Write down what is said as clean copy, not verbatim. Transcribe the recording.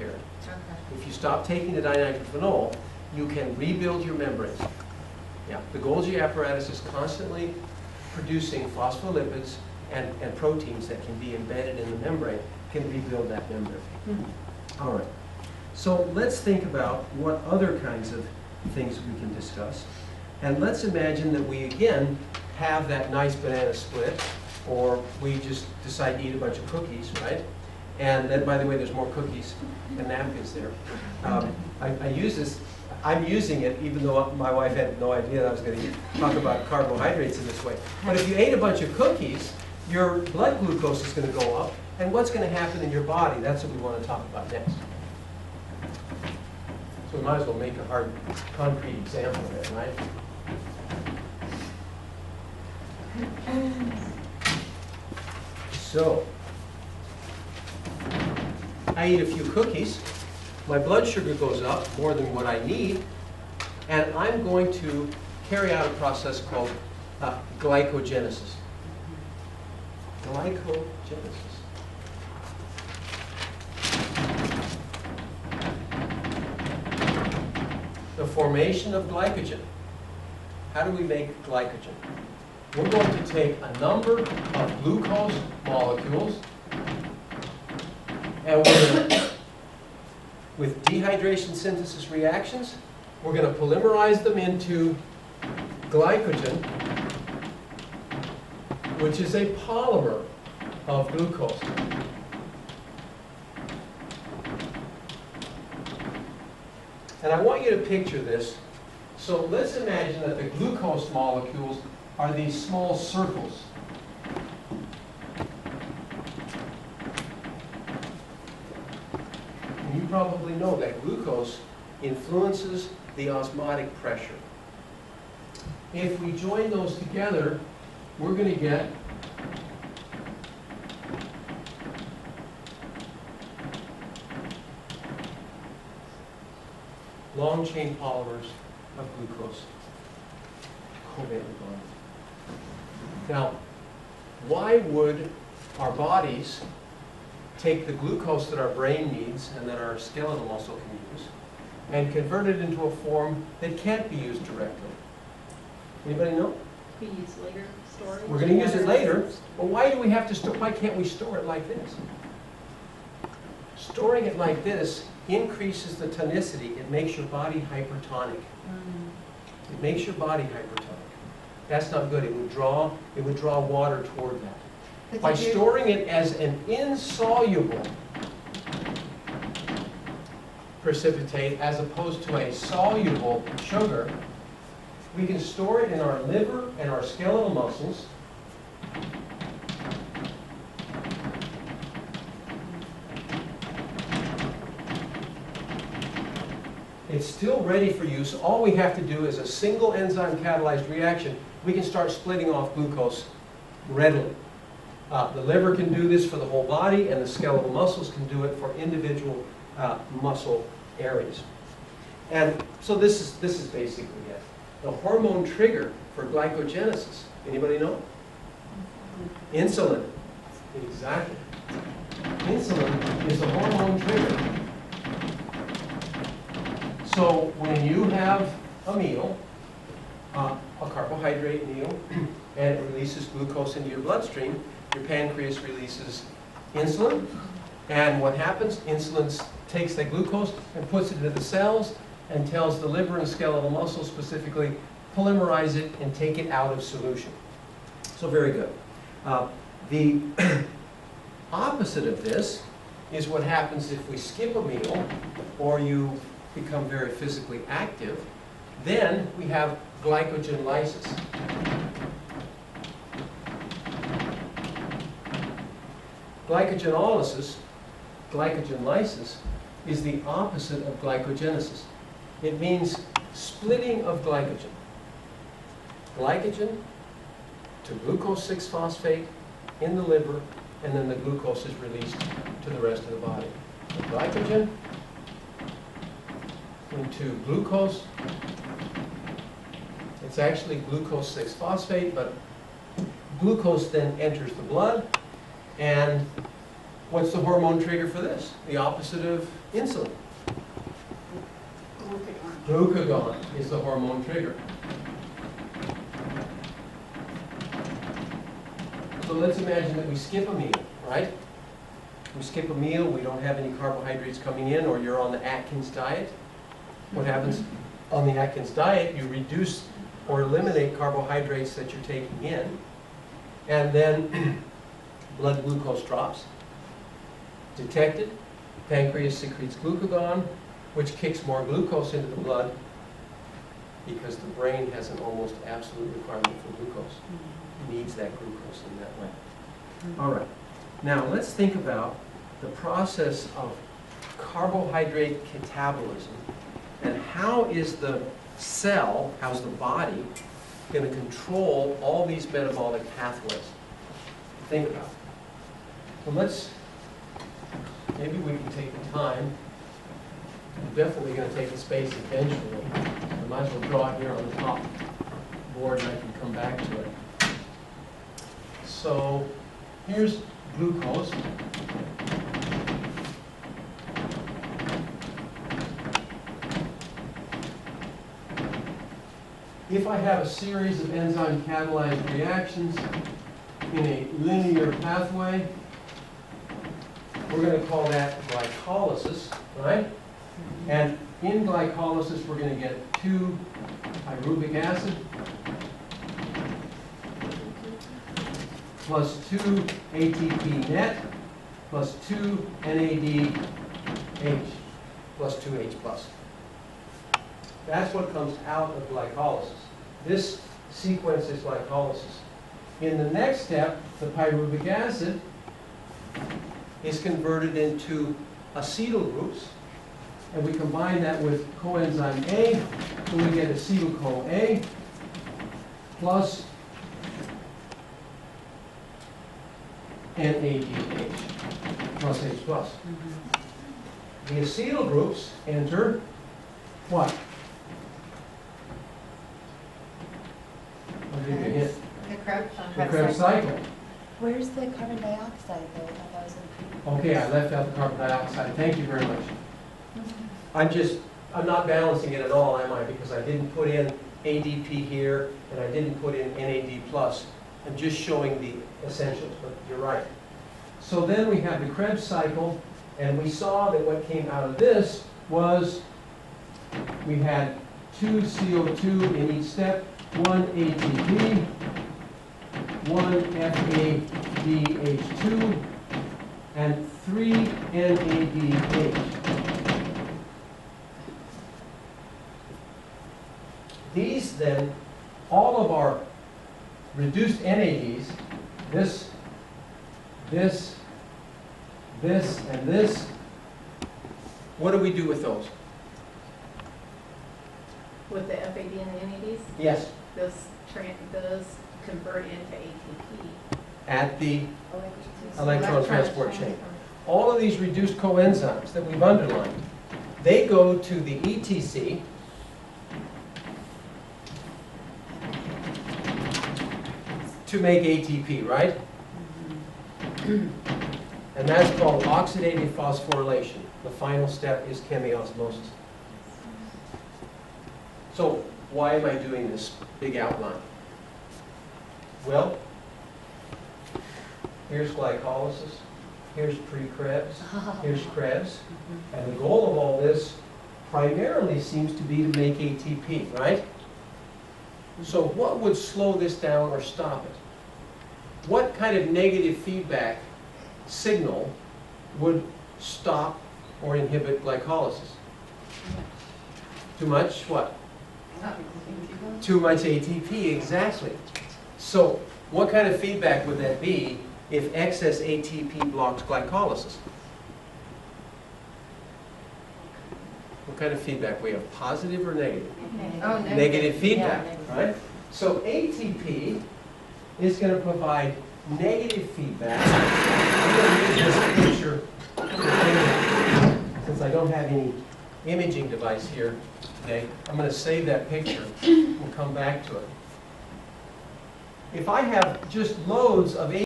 impaired. Okay. If you stop taking the dinitrophenol, you can rebuild your membranes. Yeah, the Golgi apparatus is constantly producing phospholipids and proteins that can be embedded in the membrane, can rebuild that membrane. All right. So let's think about what other kinds of things we can discuss. And let's imagine that we, again, have that nice banana split, or we just decide to eat a bunch of cookies, right? And then, by the way, there's more cookies and napkins there. I use this. I'm using it, even though my wife had no idea that I was going to talk about carbohydrates in this way. But if you ate a bunch of cookies, your blood glucose is going to go up. And what's going to happen in your body? That's what we want to talk about next. So we might as well make a hard, concrete example of it, right? So, I eat a few cookies. My blood sugar goes up more than what I need, and I'm going to carry out a process called glycogenesis. Glycogenesis. The formation of glycogen. How do we make glycogen? We're going to take a number of glucose molecules, and we're going to, with dehydration synthesis reactions, we're going to polymerize them into glycogen, which is a polymer of glucose. And I want you to picture this. So let's imagine that the glucose molecules are these small circles. And you probably know that glucose influences the osmotic pressure. If we join those together, we're going to get long chain polymers of glucose, covalently bonded. Now, why would our bodies take the glucose that our brain needs and that our skeletal muscle can use and convert it into a form that can't be used directly? Anybody know? We use later storage. We're going to use it later, but why do we have to store? Why can't we store it like this? Storing it like this increases the tonicity. It makes your body hypertonic. It makes your body hypertonic. That's not good. It would draw water toward that. By storing it as an insoluble precipitate as opposed to a soluble sugar, we can store it in our liver and our skeletal muscles. It's still ready for use. All we have to do is a single enzyme catalyzed reaction. We can start splitting off glucose readily. The liver can do this for the whole body, and the skeletal muscles can do it for individual muscle areas. And so this is basically it. The hormone trigger for glycogenesis. Anybody know? Insulin. Exactly. Insulin is the hormone trigger. So when you have a meal, a carbohydrate meal, and it releases glucose into your bloodstream, your pancreas releases insulin. And what happens? Insulin takes that glucose and puts it into the cells and tells the liver and skeletal muscles specifically, polymerize it and take it out of solution. So very good. The opposite of this is what happens if we skip a meal or you become very physically active. Then we have glycogen lysis. Glycogenolysis, glycogen lysis, is the opposite of glycogenesis. It means splitting of glycogen. Glycogen to glucose 6-phosphate in the liver, and then the glucose is released to the rest of the body. So glycogen into glucose. It's actually glucose 6-phosphate, but glucose then enters the blood, and What's the hormone trigger for this? The opposite of insulin. Glucagon is the hormone trigger. So let's imagine that we skip a meal, right? We skip a meal, we don't have any carbohydrates coming in, or you're on the Atkins diet. What happens on the Atkins diet? You reduce or eliminate carbohydrates that you're taking in, and then blood glucose drops. Detected, pancreas secretes glucagon, which kicks more glucose into the blood because the brain has an almost absolute requirement for glucose. It needs that glucose in that way. All right. Now let's think about the process of carbohydrate catabolism and how is the cell, how's the body going to control all these metabolic pathways? Think about it. So maybe we can take the time. I'm definitely going to take the space eventually. I might as well draw it here on the top board and I can come back to it. So here's glucose. If I have a series of enzyme catalyzed reactions in a linear pathway, we're going to call that glycolysis, right? And in glycolysis, we're going to get 2-pyruvic acid plus 2 ATP net plus 2 NADH plus 2H plus. That's what comes out of glycolysis. This sequence is glycolysis. In the next step, the pyruvic acid is converted into acetyl groups, and we combine that with coenzyme A, so we get acetyl-CoA plus NADH plus H plus. The acetyl groups enter what? I'll give you a hint. The Krebs cycle. Where's the carbon dioxide though? I thought that was in Okay, I left out the carbon dioxide. Thank you very much. I'm not balancing it at all, am I? Because I didn't put in ADP here, and I didn't put in NAD+. I'm just showing the essentials, but you're right. So then we have the Krebs cycle, and we saw that what came out of this was we had 2 CO2 in each step, 1 ATP, 1 FADH2, and 3 NADH. These then, all of our reduced NADs, this, and this, what do we do with those? With the FAD and the NADs? Yes. Those convert into ATP. At the electron transport chain. All of these reduced coenzymes that we've underlined, they go to the ETC, to make ATP, right? And that's called oxidative phosphorylation. The final step is chemiosmosis. So why am I doing this big outline? Well, here's glycolysis, here's pre-Krebs, here's Krebs, and the goal of all this primarily seems to be to make ATP, right? So what would slow this down or stop it? What kind of negative feedback signal would stop or inhibit glycolysis? Too much what? Too much ATP, exactly. So what kind of feedback would that be if excess ATP blocks glycolysis? What kind of feedback? We have positive or negative? Oh, Negative feedback, Yeah, right? So ATP is going to provide negative feedback. I'm going to use this picture since I don't have any imaging device here today. I'm going to save that picture and come back to it. If I have just loads of ATP,